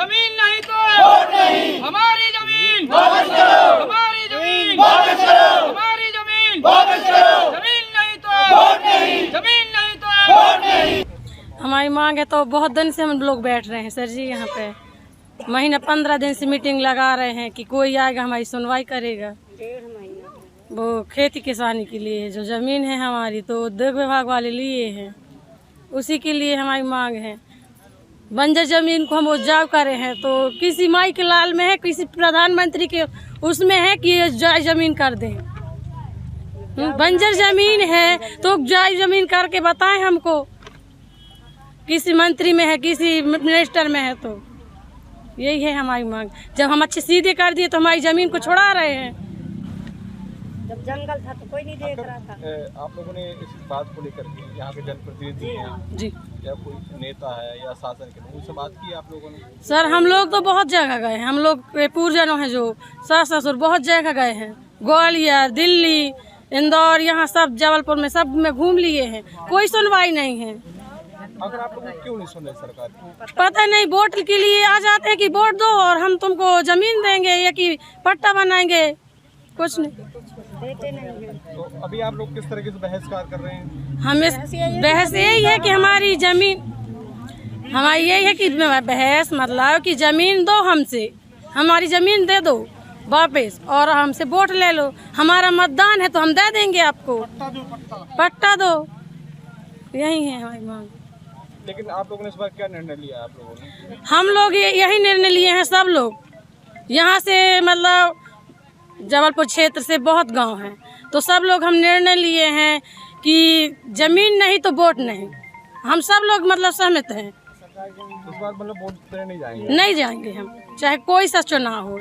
जमीन नहीं तो वोट नहीं, हमारी जमीन वापस करो, हमारी जमीन वापस करो, हमारी जमीन वापस करो, जमीन नहीं तो वोट नहीं, जमीन नहीं तो वोट नहीं। हमारी मांग है तो बहुत दिन से हम लोग बैठ रहे हैं सर जी, यहाँ पे महीना 15 दिन से मीटिंग लगा रहे हैं कि कोई आएगा हमारी सुनवाई करेगा। 1.5 महीना वो खेती किसानी के लिए जो जमीन है हमारी तो उद्योग विभाग वाले लिए हैं, उसी के लिए हमारी मांग है। बंजर जमीन को हम उपजाऊ करे हैं तो किसी माई के लाल में है, किसी प्रधानमंत्री के उसमें है कि जमीन कर दें। बंजर जमीन है तो उपजाऊ जमीन करके बताएं हमको, किसी मंत्री में है, किसी मिनिस्टर में है, तो यही है हमारी मांग। जब हम अच्छे सीधे कर दिए तो हमारी जमीन को छुड़ा रहे हैं। जब जंगल था तो कोई नहीं देख रहा था। आप लोगों ने इस बात को लेकर के यहाँ के जनप्रतिनिधि हैं जी या कोई नेता है या शासन के लोग, उनसे बात की आप लोगों ने? सर हम लोग तो बहुत जगह गए हैं, हम लोग पूर्वजनों हैं जो सास ससुर बहुत जगह गए हैं, ग्वालियर, दिल्ली, इंदौर, यहाँ सब जबलपुर में सब में घूम लिए हैं, कोई सुनवाई नहीं है। अगर आप लोग क्यों नहीं सुन रहे सरकार की? पता नहीं, वोट के लिए आ जाते हैं कि वोट दो और हम तुमको जमीन देंगे या कि पट्टा बनाएंगे, कुछ नहीं देते नहीं है। तो अभी आप लोग किस तरीके से बहसकार कर रहे हैं? हमें बहस यही है कि हमारी जमीन, हमारी यही है कि बहस मतलब कि जमीन दो हमसे, हमारी जमीन दे दो वापस और हमसे वोट ले लो, हमारा मतदान है तो हम दे देंगे आपको, पट्टा दो, यही है हमारी मांग। लेकिन आप लोगों ने इस बार क्या निर्णय लिया? आप लोगों ने? हम लोग यही निर्णय लिए हैं, सब लोग यहाँ से मतलब जबलपुर क्षेत्र से बहुत गांव हैं, तो सब लोग हम निर्णय लिए हैं कि जमीन नहीं तो वोट नहीं, हम सब लोग मतलब सहमत हैं। इस बार मतलब वोट देने नहीं जाएंगे? नहीं जाएंगे हम, चाहे कोई सा चुनाव हो।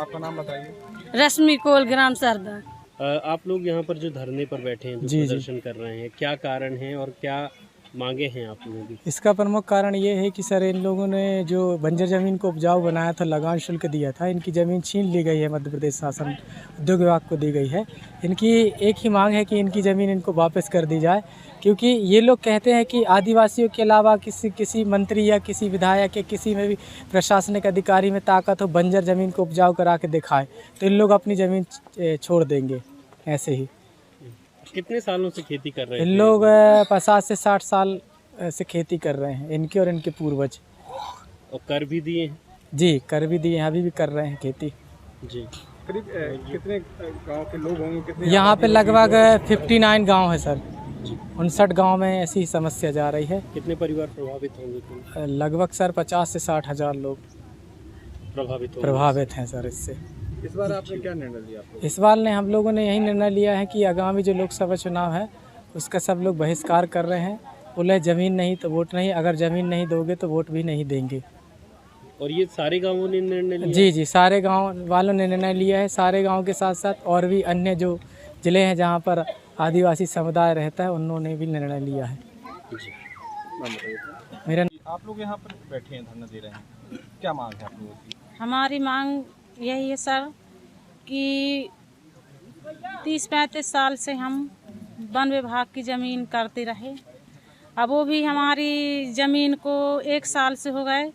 आपका नाम बताइए। रश्मि कोल, ग्राम सरदार। आप लोग यहाँ पर जो धरने पर बैठे हैं, जो प्रदर्शन कर रहे हैं, क्या कारण है और क्या मांगे हैं आप लोगों की? इसका प्रमुख कारण ये है कि सर इन लोगों ने जो बंजर ज़मीन को उपजाऊ बनाया था, लगान शुल्क दिया था, इनकी ज़मीन छीन ली गई है, मध्य प्रदेश शासन उद्योग विभाग को दी गई है। इनकी एक ही मांग है कि इनकी ज़मीन इनको वापस कर दी जाए, क्योंकि ये लोग कहते हैं कि आदिवासियों के अलावा किसी मंत्री या किसी विधायक या किसी में भी प्रशासनिक अधिकारी में ताकत हो, बंजर ज़मीन को उपजाऊ करा के दिखाए तो इन लोग अपनी ज़मीन छोड़ देंगे ऐसे ही। कितने सालों से खेती कर रहे हैं? इन लोग 50 से 60 साल से खेती कर रहे हैं, इनके और इनके पूर्वज। और कर भी दिए हैं? जी कर भी दिए हैं, अभी भी कर रहे हैं खेती। जी करीब कितने गांव के लोग होंगे? कितने यहाँ पे लगभग 59 गांव है सर, 59 गांव में ऐसी ही समस्या जा रही है। कितने परिवार प्रभावित होंगे? लगभग सर 50 से 60 हज़ार लोग प्रभावित हैं सर इससे। इस बार आपने क्या निर्णय लिया? इस बार ने हम लोगों ने यही निर्णय लिया है कि आगामी जो लोकसभा चुनाव है उसका सब लोग बहिष्कार कर रहे हैं, बोले ज़मीन नहीं तो वोट नहीं, अगर ज़मीन नहीं दोगे तो वोट भी नहीं देंगे। और ये सारे गांवों ने निर्णय लिया? जी जी, सारे गांव वालों ने निर्णय लिया है, सारे गांव के साथ साथ और भी अन्य जो ज़िले हैं जहां पर आदिवासी समुदाय रहता है उन्होंने भी निर्णय लिया है। मेरा आप लोग यहाँ पर बैठे हैं, धरना दे रहे हैं, क्या मांग है आप लोगों की? हमारी मांग यही है सर कि 30-35 साल से हम वन विभाग की ज़मीन करते रहे, अब वो भी हमारी ज़मीन को 1 साल से हो गए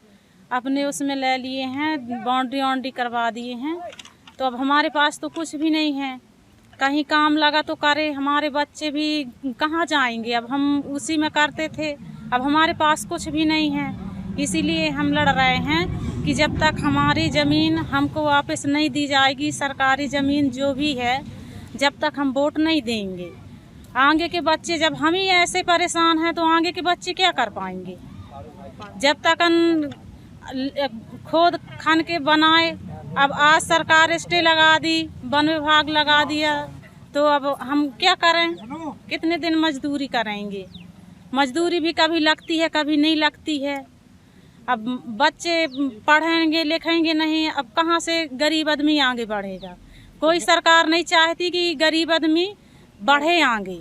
अपने उसमें ले लिए हैं, बाउंड्री करवा दिए हैं, तो अब हमारे पास तो कुछ भी नहीं है, कहीं काम लगा तो करे, हमारे बच्चे भी कहाँ जाएंगे, अब हम उसी में करते थे, अब हमारे पास कुछ भी नहीं है, इसीलिए हम लड़ रहे हैं कि जब तक हमारी ज़मीन हमको वापस नहीं दी जाएगी, सरकारी ज़मीन जो भी है, जब तक हम वोट नहीं देंगे, आगे के बच्चे, जब हम ही ऐसे परेशान हैं तो आगे के बच्चे क्या कर पाएंगे। जब तक खोद खन के बनाए, अब आज सरकार स्टे लगा दी, वन विभाग लगा दिया, तो अब हम क्या करें, कितने दिन मजदूरी करेंगे, मजदूरी भी कभी लगती है कभी नहीं लगती है, अब बच्चे पढ़ेंगे लिखेंगे नहीं, अब कहाँ से गरीब आदमी आगे बढ़ेगा। कोई सरकार नहीं चाहती कि गरीब आदमी बढ़े आगे,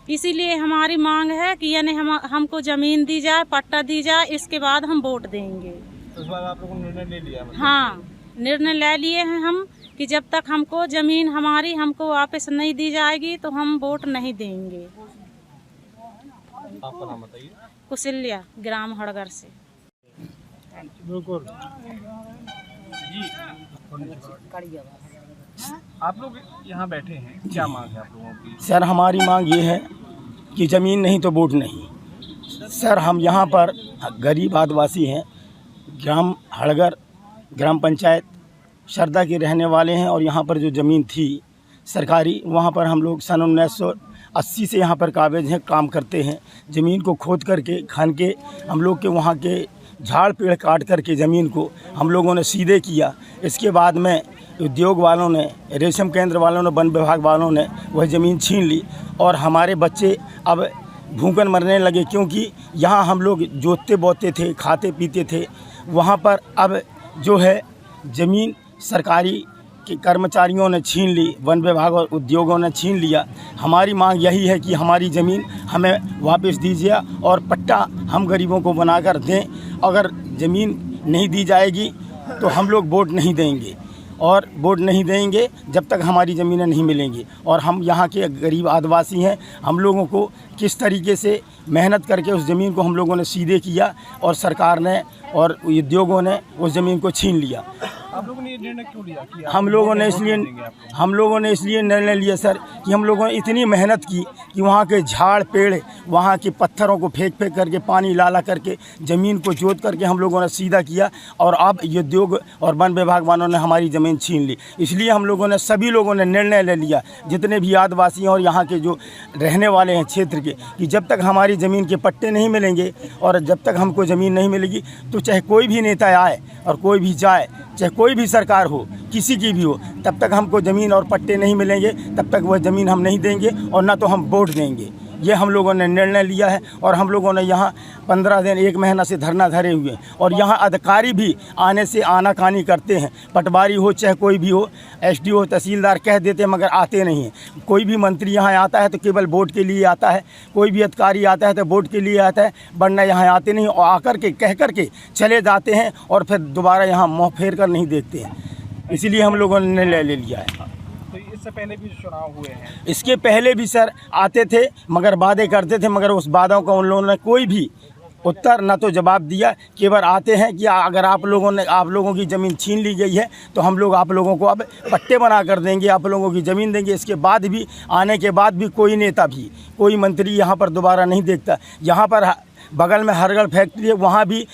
इसीलिए हमारी मांग है कि यानी हमको ज़मीन दी जाए, पट्टा दी जाए, इसके बाद हम वोट देंगे। तो इस बार आप लोगों ने निर्णय ले लिया? हाँ, निर्णय ले लिए हैं हम कि जब तक हमको ज़मीन हमारी हमको वापस नहीं दी जाएगी तो हम वोट नहीं देंगे। आपका नाम बताइए। कुशल्या, ग्राम हड़गर से। बिल्कुल जी। आप लोग यहाँ बैठे हैं, क्या मांग है आप लोगों की? सर हमारी मांग ये है कि ज़मीन नहीं तो वोट नहीं। सर हम यहाँ पर गरीब आदिवासी हैं, ग्राम हड़गर ग्राम पंचायत शरदा के रहने वाले हैं। और यहाँ पर जो ज़मीन थी सरकारी, वहाँ पर हम लोग सन 1980 से यहाँ पर काबिज हैं, काम करते हैं। ज़मीन को खोद करके खन के हम लोग के वहाँ के झाड़ पेड़ काट करके ज़मीन को हम लोगों ने सीधे किया। इसके बाद में उद्योग वालों ने, रेशम केंद्र वालों ने, वन विभाग वालों ने वह ज़मीन छीन ली और हमारे बच्चे अब भूखन मरने लगे, क्योंकि यहाँ हम लोग जोतते बोते थे, खाते पीते थे। वहाँ पर अब जो है ज़मीन सरकारी के कर्मचारियों ने छीन ली, वन विभाग और उद्योगों ने छीन लिया। हमारी मांग यही है कि हमारी ज़मीन हमें वापस दीजिए और पट्टा हम गरीबों को बनाकर दें। अगर ज़मीन नहीं दी जाएगी तो हम लोग वोट नहीं देंगे, और वोट नहीं देंगे जब तक हमारी ज़मीनें नहीं मिलेंगी। और हम यहाँ के गरीब आदिवासी हैं, हम लोगों को किस तरीके से मेहनत करके उस ज़मीन को हम लोगों ने सीधे किया और सरकार ने और उद्योगों ने उस ज़मीन को छीन लिया। आप लोगों ने ये निर्णय क्यों लिया कि हम लोगों ने इसलिए निर्णय लिया सर कि हम लोगों ने इतनी मेहनत की कि वहाँ के झाड़ पेड़, वहाँ के पत्थरों को फेंक करके, पानी ला करके, ज़मीन को जोत करके हम लोगों ने सीधा किया। और अब उद्योग और वन विभाग वालों ने हमारी ज़मीन छीन ली। इसलिए हम लोगों ने, सभी लोगों ने निर्णय ले लिया, जितने भी आदिवासी हैं और यहाँ के जो रहने वाले हैं क्षेत्र के, कि जब तक हमारी ज़मीन के पट्टे नहीं मिलेंगे और जब तक हमको ज़मीन नहीं मिलेगी तो चाहे कोई भी नेता आए और कोई भी जाए, चाहे कोई भी सरकार हो, किसी की भी हो, तब तक हमको ज़मीन और पट्टे नहीं मिलेंगे, तब तक वह ज़मीन हम नहीं देंगे और ना तो हम वोट देंगे। ये हम लोगों ने निर्णय लिया है। और हम लोगों ने यहाँ 15 दिन, 1 महीना से धरना धरे हुए हैं। और यहाँ अधिकारी भी आने से आनाकानी करते हैं, पटवारी हो चाहे कोई भी हो, SDO तहसीलदार कह देते हैं मगर आते नहीं हैं। कोई भी मंत्री यहाँ आता है तो केवल वोट के लिए आता है, कोई भी अधिकारी आता है तो वोट के लिए आता है, वरना यहाँ आते नहीं और आकर के कह कर के चले जाते हैं और फिर दोबारा यहाँ मुँह फेर कर नहीं देखते हैं। इसीलिए हम लोगों ने निर्णय ले लिया है। तो इससे पहले भी चुनाव हुए हैं, इसके पहले भी सर आते थे मगर वादे करते थे, मगर उस वादों का उन लोगों ने कोई भी उत्तर न तो जवाब दिया। केवल आते हैं कि अगर आप लोगों की ज़मीन छीन ली गई है तो हम लोग आप लोगों को अब पट्टे बना कर देंगे, आप लोगों की ज़मीन देंगे। इसके बाद भी, आने के बाद भी कोई नेता भी, कोई मंत्री यहाँ पर दोबारा नहीं देखता। यहाँ पर बगल में हरगढ़ फैक्ट्री है, वहाँ भी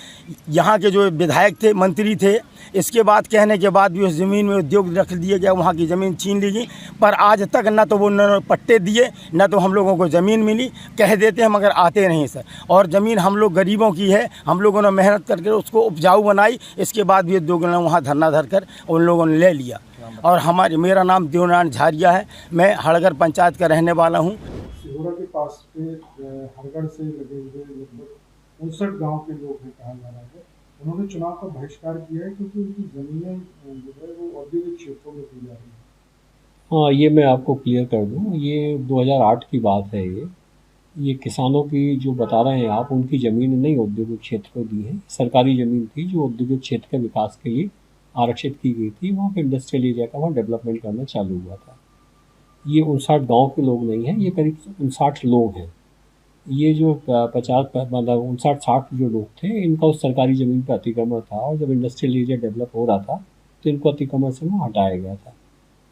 यहाँ के जो विधायक थे, मंत्री थे, इसके बाद कहने के बाद भी उस ज़मीन में उद्योग रख दिया गया, वहाँ की ज़मीन छीन ली गई। पर आज तक ना तो वो उन्होंने पट्टे दिए, ना तो हम लोगों को ज़मीन मिली। कह देते हैं मगर आते नहीं सर। और ज़मीन हम लोग गरीबों की है, हम लोगों ने मेहनत करके उसको उपजाऊ बनाई। इसके बाद भी उद्योगों ने वहाँ धरना धर कर उन लोगों ने ले लिया। और मेरा नाम देवनारायण झारिया है, मैं हड़गर पंचायत का रहने वाला हूँ। सिहोरा के पास पे हरगढ़ से लगे हुए लगभग 59 गांव के लोग हैं, कहा जा रहा है। उन्होंने चुनाव का बहिष्कार किया है क्योंकि उनकी ज़मीनें जो है वो औद्योगिक क्षेत्रों में दी जा रही हैं। हाँ, ये मैं आपको क्लियर कर दूँ, ये 2008 की बात है। ये किसानों की जो बता रहे हैं आप, उनकी ज़मीन नहीं औद्योगिक क्षेत्र को दी है। सरकारी ज़मीन थी जो औद्योगिक क्षेत्र के विकास के लिए आरक्षित की गई थी। वहाँ पर इंडस्ट्रियल एरिया का वहाँ डेवलपमेंट करना चालू हुआ था। ये 59 गाँव के लोग नहीं हैं, ये करीब 59 लोग हैं। ये जो 59-60 जो लोग थे, इनका उस सरकारी ज़मीन पर अतिक्रमण था और जब इंडस्ट्रियल एरिया डेवलप हो रहा था तो इनको अतिक्रमण से वहाँ हटाया गया था।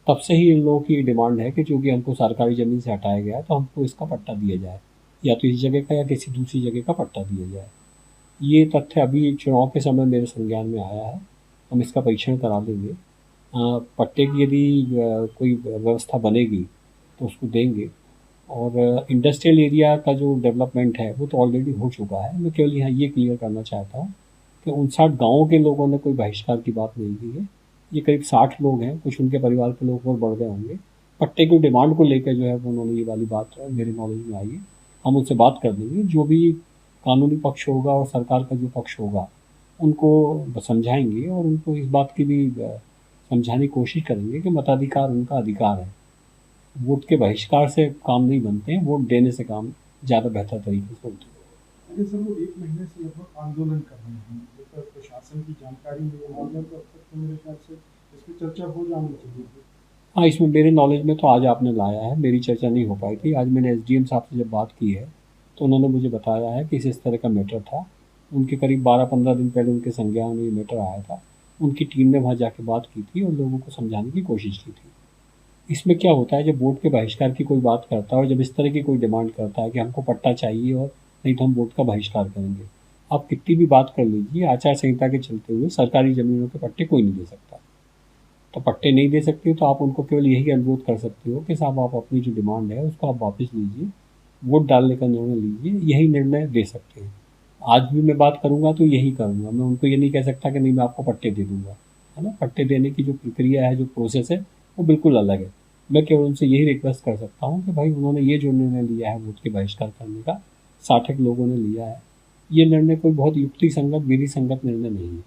तब से ही इन लोगों की डिमांड है कि चूँकि हमको सरकारी ज़मीन से हटाया गया है तो हमको इसका पट्टा दिया जाए, या तो इस जगह का या किसी दूसरी जगह का पट्टा दिया जाए। ये तथ्य अभी चुनाव के समय मेरे संज्ञान में आया है, हम इसका परीक्षण करा देंगे। पट्टे की यदि कोई व्यवस्था बनेगी तो उसको देंगे। और इंडस्ट्रियल एरिया का जो डेवलपमेंट है वो तो ऑलरेडी हो चुका है। मैं केवल यहाँ ये क्लियर करना चाहता हूँ कि 59 गाँवों के लोगों ने कोई बहिष्कार की बात नहीं की है। ये करीब 60 लोग हैं, कुछ उनके परिवार के लोग और बढ़ गए होंगे। पट्टे की डिमांड को लेकर जो है उन्होंने ये वाली बात मेरे नॉलेज में आई है। हम उनसे बात कर देंगे, जो भी कानूनी पक्ष होगा और सरकार का जो पक्ष होगा उनको समझाएंगे और उनको इस बात की भी समझाने की कोशिश करेंगे कि मताधिकार उनका अधिकार है। वोट के बहिष्कार से काम नहीं बनते हैं, वोट देने से काम ज़्यादा बेहतर तरीके से होते हैं। सर, वो 1 महीने से लगभग आंदोलन कर रहे हैं, तो प्रशासन की जानकारी नहीं है, तो मेरे ख्याल से इस पर चर्चा हो जानी चाहिए। हाँ, इसमें मेरे नॉलेज में तो आज आपने लाया है, मेरी चर्चा नहीं हो पाई थी। आज मैंने SDM साहब से जब बात की है तो उन्होंने मुझे बताया है कि इस तरह का मैटर था उनके करीब 12-15 दिन पहले उनके संज्ञान में ये मैटर आया था। उनकी टीम ने वहाँ जाके बात की थी और लोगों को समझाने की कोशिश की थी। इसमें क्या होता है, जब बोर्ड के बहिष्कार की कोई बात करता है और जब इस तरह की कोई डिमांड करता है कि हमको पट्टा चाहिए और नहीं तो हम बोर्ड का बहिष्कार करेंगे, आप कितनी भी बात कर लीजिए, आचार संहिता के चलते हुए सरकारी ज़मीनों के पट्टे कोई नहीं दे सकता। तो पट्टे नहीं दे सकते तो आप उनको केवल यही अनुरोध कर सकते हो कि साहब आप अपनी जो डिमांड है उसको आप वापस लीजिए, वोट डालने का निर्णय लीजिए, यही निर्णय दे सकते हैं। आज भी मैं बात करूँगा तो यही करूँगा, मैं उनको ये नहीं कह सकता कि नहीं मैं आपको पट्टे दे दूँगा, है ना। पट्टे देने की जो प्रक्रिया है, जो प्रोसेस है, वो बिल्कुल अलग है। मैं केवल उनसे यही रिक्वेस्ट कर सकता हूँ कि भाई उन्होंने ये जो निर्णय लिया है वोट के बहिष्कार करने का, 60 लोगों ने लिया है, ये निर्णय कोई बहुत युक्ति संगत, विधि संगत निर्णय नहीं है।